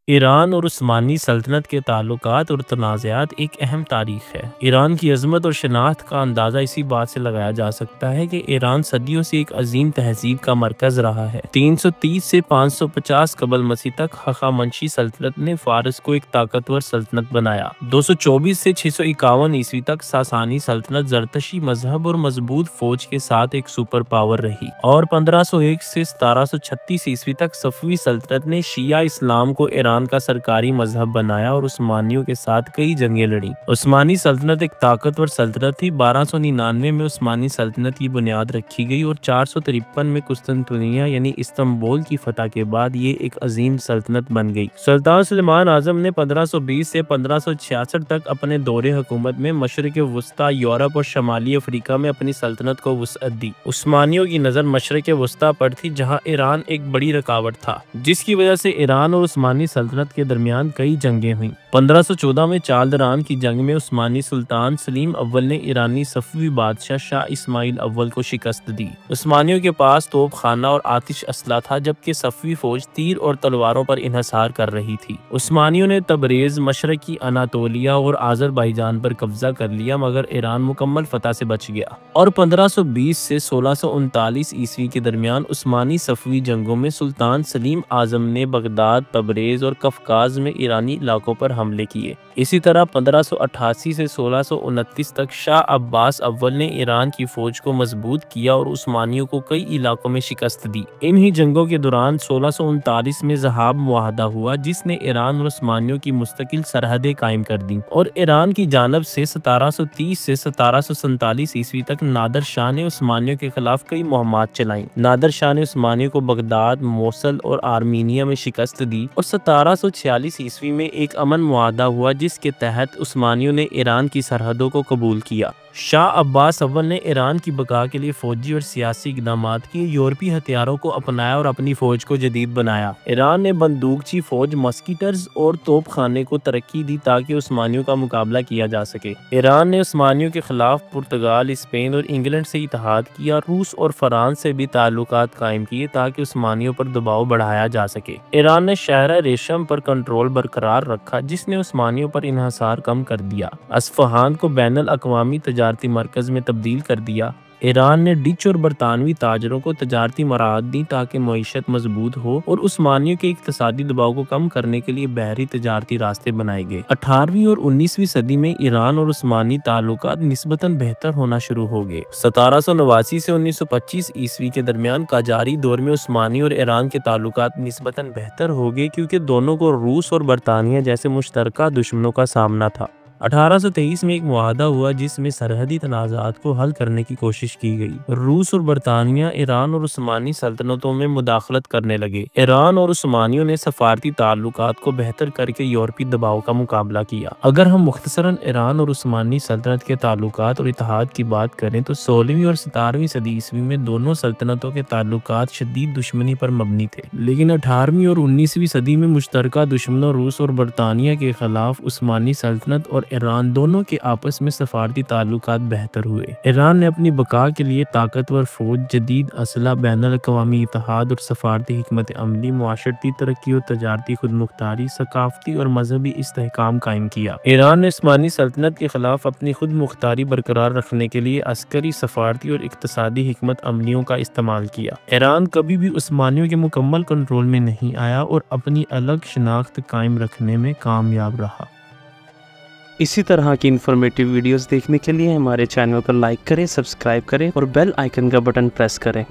ایران اور عثمانی سلطنت کے تعلقات اور تنازعات ایک اہم تاریخ ہے۔ ایران کی عظمت اور شناخت کا اندازہ اسی بات سے لگایا جا سکتا ہے کہ ایران صدیوں سے ایک عظیم تہذیب کا مرکز رہا ہے۔ 330 سے 550 قبل مسیح تک ہخامنشی سلطنت نے فارس کو ایک طاقتور سلطنت بنایا۔ 224 سے 651 عیسوی تک ساسانی سلطنت زرتشتی مذہب اور مضبوط فوج کے ساتھ ایک سپر پاور رہی، اور 1501 سے 1736 عیسوی تک صفوی سلطنت نے شیعہ اسلام کو ایران کا سرکاری مذہب بنایا اور عثمانیوں کے ساتھ کئی جنگیں لڑیں۔ عثمانی سلطنت ایک طاقتور سلطنت تھی۔ 1299 میں عثمانی سلطنت کی بنیاد رکھی گئی اور 453 میں قسطنطنیہ یعنی استنبول کی فتح کے بعد یہ ایک عظیم سلطنت بن گئی۔ سلطان سلیمان اعظم نے 1520 سے 1566 تک اپنے دور حکومت میں مشرق وسطی یورپ اور شمالی افریقہ میں اپنی سلطنت کو وسعت دی۔ عثمانیوں کی نظر مشرق وسطی پر تھی، جہاں ایران ایک بڑی رکاوٹ تھا، جس کی وجہ سے ایران اور عثمانی سلطنت کے درمیان کئی جنگیں ہوئیں۔ 1514 میں چالدران کی جنگ میں عثمانی سلطان سلیم اول نے ایرانی صفوی بادشاہ شاہ اسماعیل اول کو شکست دی۔ عثمانیوں کے پاس توپ خانہ اور آتش اسلحہ تھا، جبکہ صفوی فوج تیر اور تلواروں پر انحصار کر رہی تھی۔ عثمانیوں نے تبریز، مشرقی اناطولیہ اور آذربائیجان پر قبضہ کر لیا، مگر ایران مکمل فتح سے بچ گیا، اور 1520 سے 1639 عیسوی کے درمیان عثمانی صفوی جنگوں میں سلطان سلیم اعظم نے بغداد، تبریز اور قفقاز میں ایرانی علاقوں پر حملے کیے۔ اسی طرح 1588 سے 1629 تک شاہ عباس اول نے ایران کی فوج کو مضبوط کیا اور عثمانیوں کو کئی علاقوں میں شکست دی۔ انہی جنگوں کے دوران 1639 میں ذہاب معاہدہ ہوا، جس نے ایران اور عثمانیوں کی مستقل سرحدیں قائم کر دیں، اور ایران کی جانب سے 1730 سے 1747 عیسوی تک نادر شاہ نے عثمانیوں کے خلاف کئی مہمات چلائیں۔ نادر شاہ نے عثمانیوں کو بغداد، موصل اور آرمینیا میں شکست دی، اور 1746 عیسوی میں ایک امن معاہدہ ہوا، جس کے تحت عثمانیوں نے ایران کی سرحدوں کو قبول کیا۔ شاہ عباس اول نے ایران کی بقا کے لیے فوجی اور سیاسی اقدامات کیے، یورپی ہتھیاروں کو اپنایا اور اپنی فوج کو جدید بنایا۔ ایران نے بندوقچی فوج، مسکیٹرز اور توپ خانے کو ترقی دی تاکہ عثمانیوں کا مقابلہ کیا جا سکے۔ ایران نے عثمانیوں کے خلاف پرتگال، اسپین اور انگلینڈ سے اتحاد کیا۔ روس اور فرانس سے بھی تعلقات قائم کیے تاکہ عثمانیوں پر دباؤ بڑھایا جا سکے۔ ایران نے شہر ریشم پر کنٹرول برقرار رکھا، جس نے عثمانیوں پر انحصار کم کر دیا۔ اصفہان کو بین الاقوامی تجارتی مرکز میں تبدیل کر دیا۔ ایران نے ڈچ اور برطانوی تاجروں کو تجارتی مراعات دی تاکہ معیشت مضبوط ہو، اور عثمانیوں کے اقتصادی دباؤ کو کم کرنے کے لیے بحری تجارتی راستے بنائے گئے۔ 18ویں اور 19ویں صدی میں ایران اور عثمانی تعلقات نسبتاً بہتر ہونا شروع ہو گئے۔ 1789 سے 1925 عیسوی کے درمیان قاجاری دور میں عثمانی اور ایران کے تعلقات نسبتاً بہتر ہو گئے، کیونکہ دونوں کو روس اور برطانیہ جیسے مشترکہ دشمنوں کا سامنا تھا۔ 1823 میں ایک معاہدہ ہوا، جس میں سرحدی تنازعات کو حل کرنے کی کوشش کی گئی۔ روس اور برطانیہ ایران اور عثمانی سلطنتوں میں مداخلت کرنے لگے۔ ایران اور عثمانیوں نے سفارتی تعلقات کو بہتر کر کے یورپی دباؤ کا مقابلہ کیا۔ اگر ہم مختصراً ایران اور عثمانی سلطنت کے تعلقات اور اتحاد کی بات کریں تو 16ویں اور 17ویں صدی عیسوی میں دونوں سلطنتوں کے تعلقات شدید دشمنی پر مبنی تھے، لیکن 18ویں اور 19ویں صدی میں مشترکہ دشمنوں روس اور برطانیہ کے خلاف عثمانی سلطنت اور ایران دونوں کے آپس میں سفارتی تعلقات بہتر ہوئے۔ ایران نے اپنی بقا کے لیے طاقتور فوج، جدید اسلحہ، بین الاقوامی اتحاد اور سفارتی حکمت عملی، معاشرتی ترقی اور تجارتی خود مختاری، ثقافتی اور مذہبی استحکام قائم کیا۔ ایران نے عثمانی سلطنت کے خلاف اپنی خود مختاری برقرار رکھنے کے لیے عسکری، سفارتی اور اقتصادی حکمت عملیوں کا استعمال کیا۔ ایران کبھی بھی عثمانیوں کے مکمل کنٹرول میں نہیں آیا اور اپنی الگ شناخت قائم رکھنے میں کامیاب رہا۔ اسی طرح کی انفارمیٹیو ویڈیوز دیکھنے کے لیے ہمارے چینل کو لائک کریں، سبسکرائب کریں اور بیل آئیکن کا بٹن پریس کریں۔